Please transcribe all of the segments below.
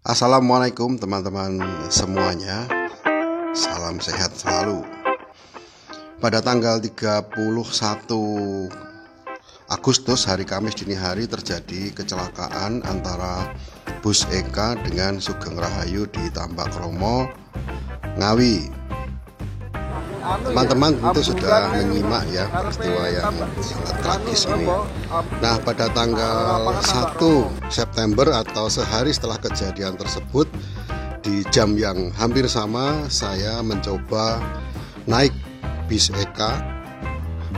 Assalamualaikum teman-teman semuanya. Salam sehat selalu. Pada tanggal 31 Agustus hari Kamis dini hari terjadi kecelakaan antara bus Eka dengan Sugeng Rahayu di Tambak Kromo, Ngawi. Teman-teman tentu sudah menyimak ya peristiwa yang sangat tragis ini. Nah, pada tanggal 1 September atau sehari setelah kejadian tersebut, di jam yang hampir sama saya mencoba naik bis Eka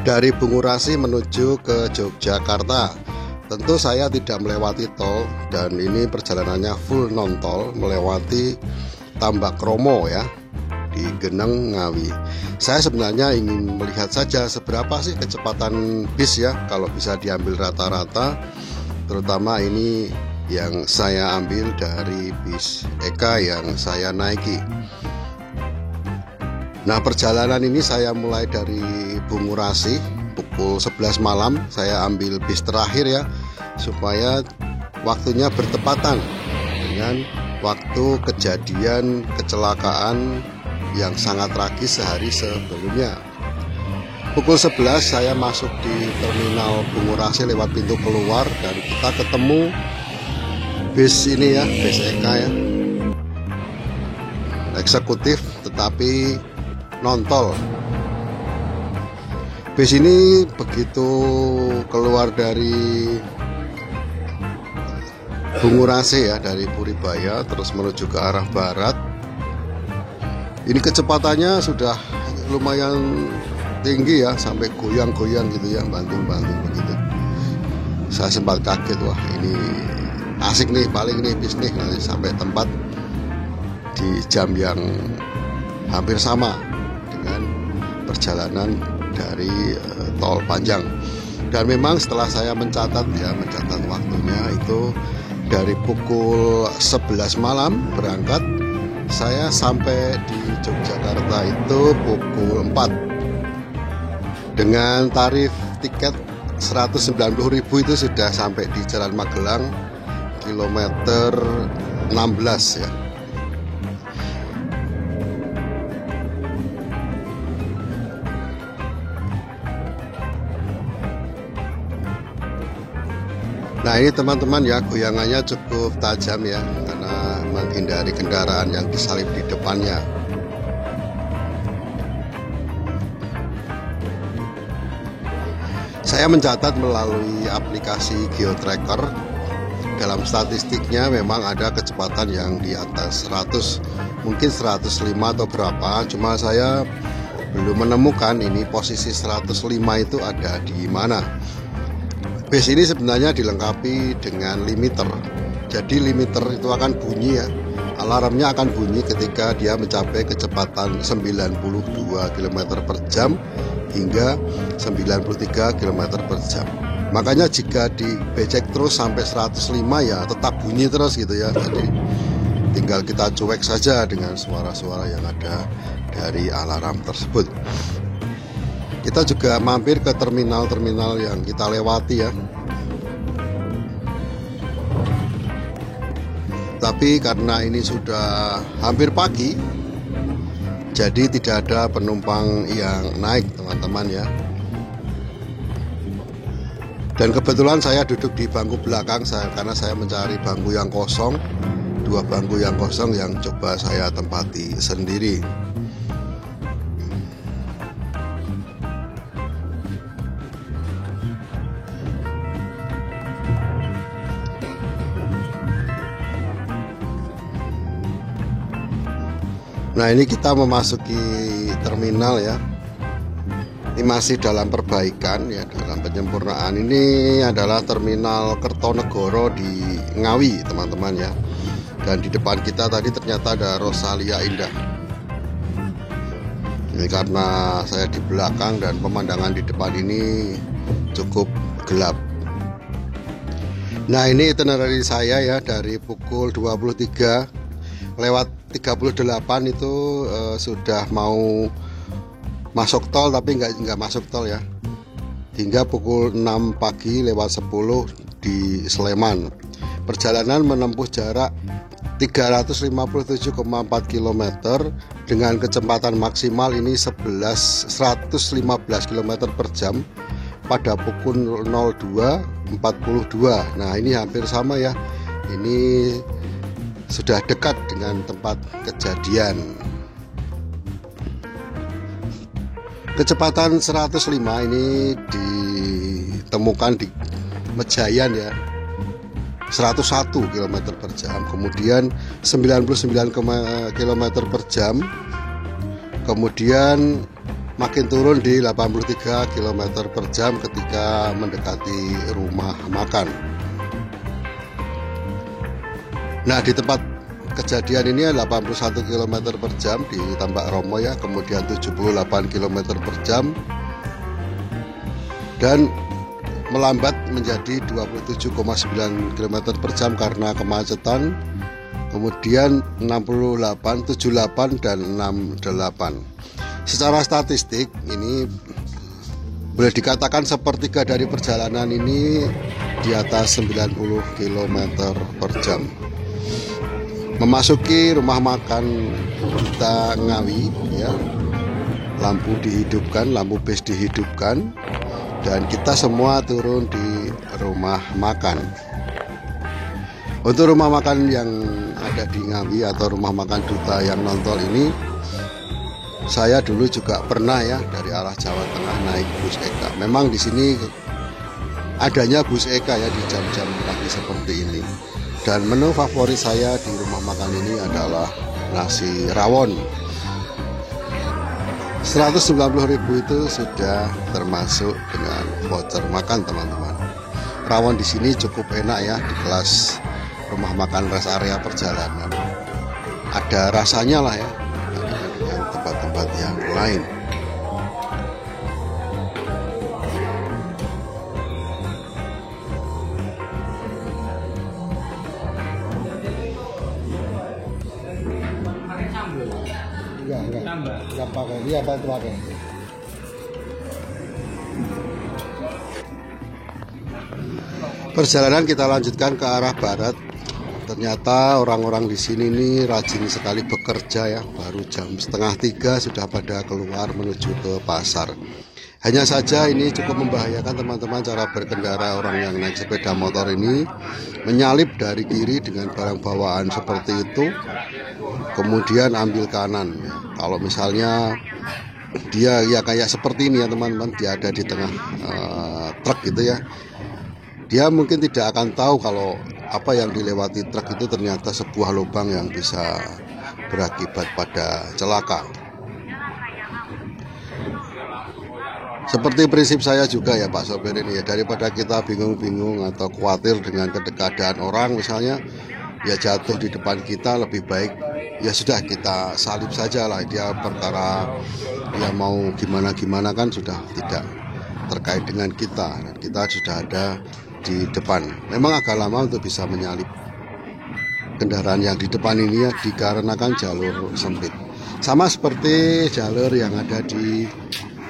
dari Bungurasi menuju ke Yogyakarta. Tentu saya tidak melewati tol dan ini perjalanannya full non tol melewati Tambak Kromo ya, di Geneng, Ngawi. Saya sebenarnya ingin melihat saja seberapa sih kecepatan bis ya kalau bisa diambil rata-rata, terutama ini yang saya ambil dari bis Eka yang saya naiki. Nah, perjalanan ini saya mulai dari Bungurasi pukul 11 malam, saya ambil bis terakhir ya supaya waktunya bertepatan dengan waktu kejadian kecelakaan yang sangat tragis sehari sebelumnya. Pukul 11 saya masuk di terminal Bungurasi lewat pintu keluar dan kita ketemu bis ini ya, bis Eka ya, eksekutif tetapi non-tol. Bis ini begitu keluar dari Bungurasi ya, dari Puribaya terus menuju ke arah barat, ini kecepatannya sudah lumayan tinggi ya, sampai goyang-goyang gitu ya, banting-banting begitu. Saya sempat kaget, wah ini asik nih, paling nih bis nih nanti sampai tempat di jam yang hampir sama dengan perjalanan dari tol panjang. Dan memang setelah saya mencatat waktunya itu dari pukul 11 malam berangkat, saya sampai di Yogyakarta itu pukul 4 dengan tarif tiket 190.000 itu sudah sampai di Jalan Magelang kilometer 16 ya. Nah, ini teman-teman ya, goyangannya cukup tajam ya karena menghindari kendaraan yang disalip di depannya. Saya mencatat melalui aplikasi GeoTracker, dalam statistiknya memang ada kecepatan yang di atas 100, mungkin 105 atau berapa, cuma saya belum menemukan ini posisi 105 itu ada di mana. Bis ini sebenarnya dilengkapi dengan limiter. Jadi limiter itu akan bunyi ya, alarmnya akan bunyi ketika dia mencapai kecepatan 92 km per jam hingga 93 km per jam. Makanya jika dibecek terus sampai 105 ya tetap bunyi terus gitu ya. Jadi tinggal kita cuek saja dengan suara-suara yang ada dari alarm tersebut. Kita juga mampir ke terminal-terminal yang kita lewati ya. Tapi karena ini sudah hampir pagi, jadi tidak ada penumpang yang naik teman-teman ya. Dan kebetulan saya duduk di bangku belakang karena saya mencari bangku yang kosong, 2 bangku yang kosong yang coba saya tempati sendiri. Nah, ini kita memasuki terminal ya. Ini masih dalam perbaikan ya, dalam penyempurnaan. Ini adalah terminal Kertonegoro di Ngawi teman-teman ya. Dan di depan kita tadi ternyata ada Rosalia Indah. Ini karena saya di belakang dan pemandangan di depan ini cukup gelap. Nah, ini itinerary saya ya, dari pukul 23 lewat 38 itu sudah mau masuk tol tapi nggak masuk tol ya, hingga pukul 6 pagi lewat 10 di Sleman. Perjalanan menempuh jarak 357,4 km dengan kecepatan maksimal ini 115 km per jam pada pukul 02.42. Nah ini hampir sama ya, ini sudah dekat dengan tempat kejadian. Kecepatan 105 ini ditemukan di Mejayan ya, 101 km per jam, kemudian 99 km per jam, kemudian makin turun di 83 km per jam ketika mendekati rumah makan. Nah di tempat kejadian ini 81 km per jam di Tambak Romo ya, kemudian 78 km per jam, dan melambat menjadi 27,9 km per jam karena kemacetan, kemudian 68, 78 dan 68. Secara statistik ini boleh dikatakan sepertiga dari perjalanan ini di atas 90 km per jam. Memasuki rumah makan Duta Ngawi ya, lampu dihidupkan, lampu bus dihidupkan, dan kita semua turun di rumah makan. Untuk rumah makan yang ada di Ngawi atau rumah makan Duta yang Nontol ini, saya dulu juga pernah ya dari arah Jawa Tengah naik bus Eka. Memang di sini adanya bus Eka ya di jam-jam pagi seperti ini. Dan menu favorit saya di rumah makan ini adalah nasi rawon. 190.000 itu sudah termasuk dengan voucher makan teman-teman. Rawon di sini cukup enak ya di kelas rumah makan rest area perjalanan. Ada rasanya lah ya dengan tempat-tempat yang lain. Enggak pakai, dia apa itu pakai? Perjalanan kita lanjutkan ke arah barat. Ternyata orang-orang di sini nih rajin sekali bekerja ya. Baru jam 2:30 sudah pada keluar menuju ke pasar. Hanya saja ini cukup membahayakan teman-teman cara berkendara orang yang naik sepeda motor ini, menyalip dari kiri dengan barang bawaan seperti itu, kemudian ambil kanan. Kalau misalnya dia ya kayak seperti ini ya teman-teman, dia ada di tengah truk gitu ya, dia mungkin tidak akan tahu kalau apa yang dilewati truk itu ternyata sebuah lubang yang bisa berakibat pada celaka. Seperti prinsip saya juga ya Pak sopir ini ya, daripada kita bingung-bingung atau khawatir dengan keadaan orang misalnya ya jatuh di depan kita, lebih baik ya sudah kita salip saja lah. Dia perkara ya mau gimana-gimana kan sudah tidak terkait dengan kita, dan kita sudah ada di depan. Memang agak lama untuk bisa menyalip kendaraan yang di depan ini ya, dikarenakan jalur sempit. Sama seperti jalur yang ada di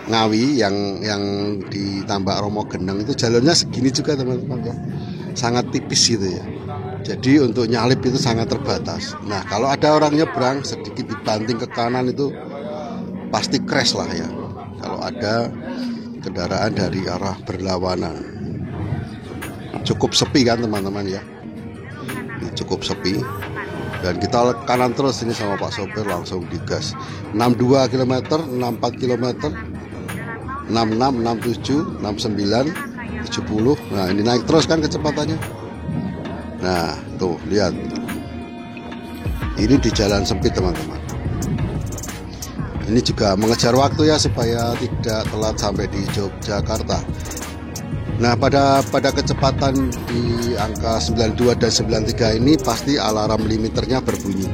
Ngawi yang di Tambak Romo Geneng itu jalurnya segini juga teman-teman ya, sangat tipis gitu ya. Jadi untuk nyalip itu sangat terbatas. Nah kalau ada orang nyebrang sedikit dibanting ke kanan itu pasti crash lah ya, kalau ada kendaraan dari arah berlawanan. Cukup sepi kan teman-teman ya, ini cukup sepi, dan kita kanan terus ini sama Pak sopir langsung digas. 62 km, 64 km, 66, 67, 69, 70. Nah ini naik terus kan kecepatannya. Nah tuh lihat, ini di jalan sempit teman-teman. Ini juga mengejar waktu ya supaya tidak telat sampai di Yogyakarta. Nah pada kecepatan di angka 92 dan 93 ini pasti alarm limiternya berbunyi.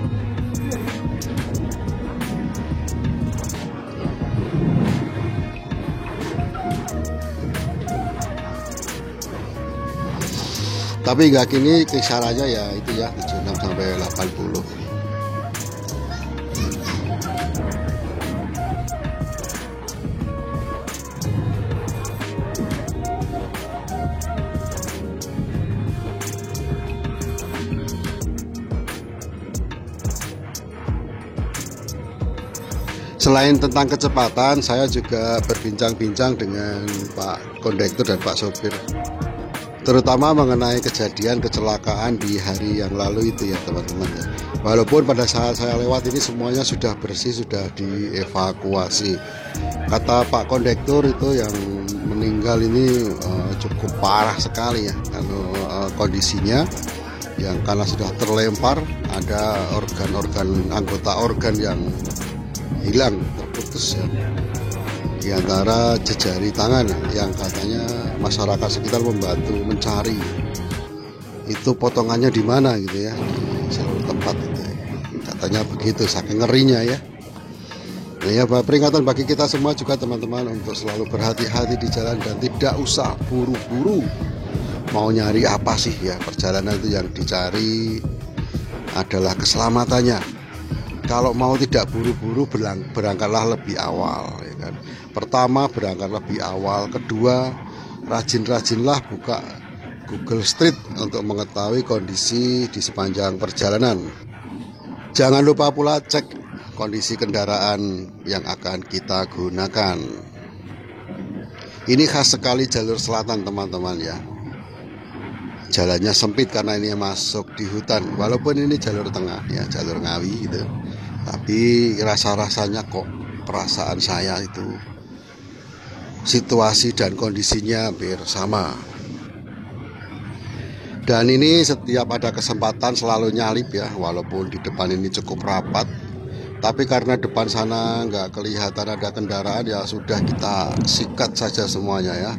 Tapi nggak kini kisarannya ya itu ya 76 sampai 80. Selain tentang kecepatan, saya juga berbincang-bincang dengan Pak Kondektur dan Pak Sopir, terutama mengenai kejadian kecelakaan di hari yang lalu itu ya teman-teman ya. Walaupun pada saat saya lewat ini semuanya sudah bersih, sudah dievakuasi. Kata Pak Kondektur itu yang meninggal ini cukup parah sekali ya, kondisinya yang karena sudah terlempar, ada organ-organ, anggota organ yang hilang, terputus ya, di antara jejari tangan yang katanya masyarakat sekitar membantu mencari itu potongannya di mana gitu ya, di seluruh tempat gitu ya. Katanya begitu, saking ngerinya ya. Nah ya, peringatan bagi kita semua juga teman-teman untuk selalu berhati-hati di jalan dan tidak usah buru-buru. Mau nyari apa sih ya, perjalanan itu yang dicari adalah keselamatannya. Kalau mau tidak buru-buru, berangkatlah lebih awal ya kan. Pertama, berangkat lebih awal. Kedua, rajin-rajinlah buka Google Street untuk mengetahui kondisi di sepanjang perjalanan. Jangan lupa pula cek kondisi kendaraan yang akan kita gunakan. Ini khas sekali jalur selatan teman-teman ya. Jalannya sempit karena ini masuk di hutan. Walaupun ini jalur tengah ya, jalur Ngawi gitu. Tapi rasa-rasanya kok, perasaan saya itu situasi dan kondisinya hampir sama. Dan ini setiap ada kesempatan selalu nyalip ya, walaupun di depan ini cukup rapat. Tapi karena depan sana nggak kelihatan ada kendaraan, ya sudah kita sikat saja semuanya ya.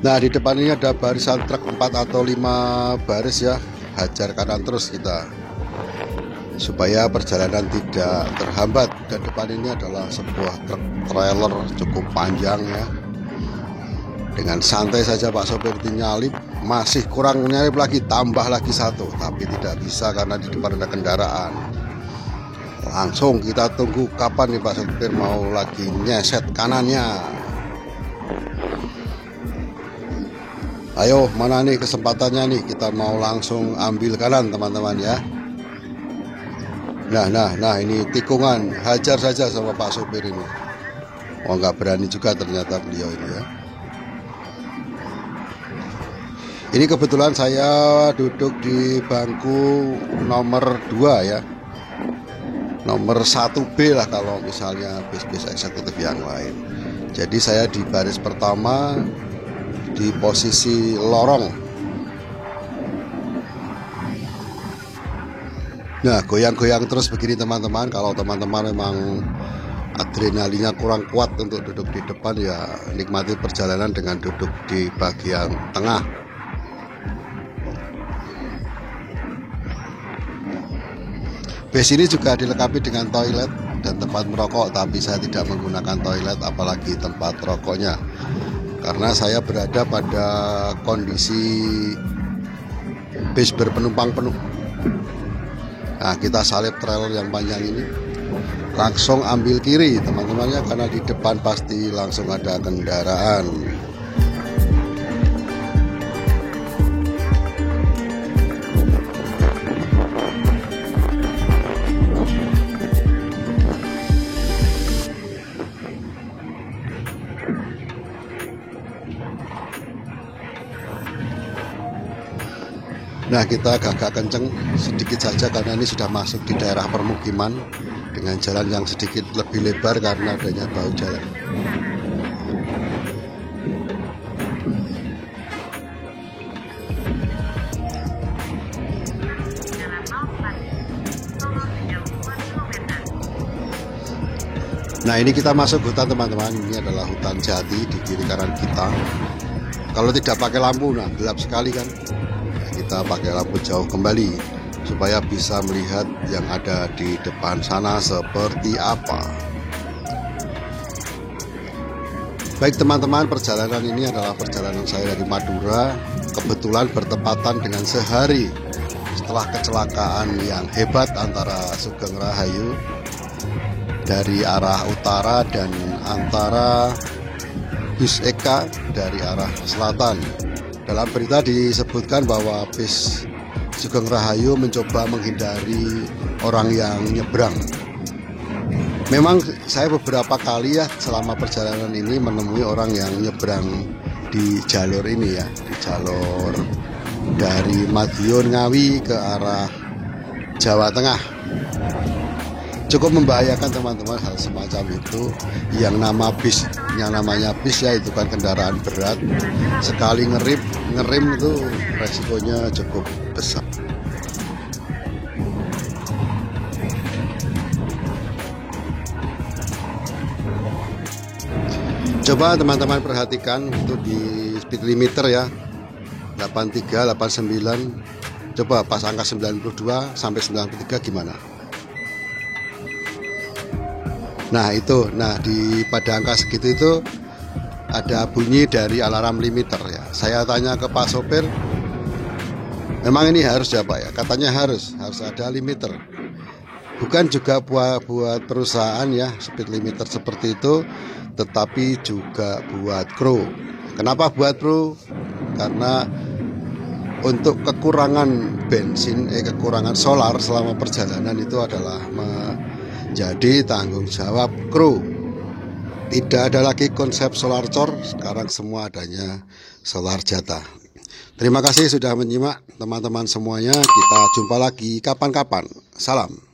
Nah di depan ini ada barisan truk 4 atau 5 baris ya, hajar kanan terus kita supaya perjalanan tidak terhambat. Dan depan ini adalah sebuah truk trailer cukup panjang ya. Dengan santai saja Pak sopir nyalip, masih kurang nyalip lagi, tambah lagi satu, tapi tidak bisa karena di depan ada kendaraan. Langsung kita tunggu kapan nih Pak sopir mau lagi nyeset kanannya. Ayo, mana nih kesempatannya nih, kita mau langsung ambil kanan teman-teman ya. Nah ini tikungan, hajar saja sama Pak sopir ini. Oh nggak berani juga ternyata beliau ini ya. Ini kebetulan saya duduk di bangku nomor 2 ya, nomor 1B lah kalau misalnya bis-bis eksekutif yang lain. Jadi saya di baris pertama di posisi lorong. Nah goyang-goyang terus begini teman-teman. Kalau teman-teman memang adrenalinnya kurang kuat untuk duduk di depan, ya nikmati perjalanan dengan duduk di bagian tengah. Bis ini juga dilengkapi dengan toilet dan tempat merokok, tapi saya tidak menggunakan toilet apalagi tempat rokoknya, karena saya berada pada kondisi bis berpenumpang penuh. Nah kita salip trailer yang panjang ini, langsung ambil kiri teman-temannya, karena di depan pasti langsung ada kendaraan. Nah kita agak kenceng sedikit saja karena ini sudah masuk di daerah permukiman dengan jalan yang sedikit lebih lebar karena adanya bahu jalan. Nah, ini kita masuk hutan teman-teman. Ini adalah hutan jati di kiri kanan kita. Kalau tidak pakai lampu, nah gelap sekali kan. Nah, kita pakai lampu jauh kembali supaya bisa melihat yang ada di depan sana seperti apa. Baik teman-teman, perjalanan ini adalah perjalanan saya dari Madura. Kebetulan bertepatan dengan sehari setelah kecelakaan yang hebat antara Sugeng Rahayu dari arah utara dan antara bus Eka dari arah selatan. Dalam berita disebutkan bahwa bis Sugeng Rahayu mencoba menghindari orang yang nyebrang. Memang saya beberapa kali ya selama perjalanan ini menemui orang yang nyebrang di jalur ini ya, di jalur dari Madiun Ngawi ke arah Jawa Tengah. Cukup membahayakan teman-teman hal semacam itu. Yang namanya bis ya, itu kan kendaraan berat. Sekali ngerem itu resikonya cukup besar. Coba teman-teman perhatikan itu di speed limiter ya, 83, 89. Coba pas angka 92 sampai 93 gimana? Nah itu, pada angka segitu itu ada bunyi dari alarm limiter ya. Saya tanya ke Pak sopir, memang ini harus ya Pak ya? Katanya harus ada limiter. Bukan juga buat perusahaan ya speed limiter seperti itu, tetapi juga buat kru. Kenapa buat kru? Karena untuk kekurangan bensin, kekurangan solar selama perjalanan itu adalah jadi tanggung jawab kru. Tidak ada lagi konsep solar cor, sekarang semua adanya solar jatah. Terima kasih sudah menyimak teman-teman semuanya. Kita jumpa lagi kapan-kapan. Salam.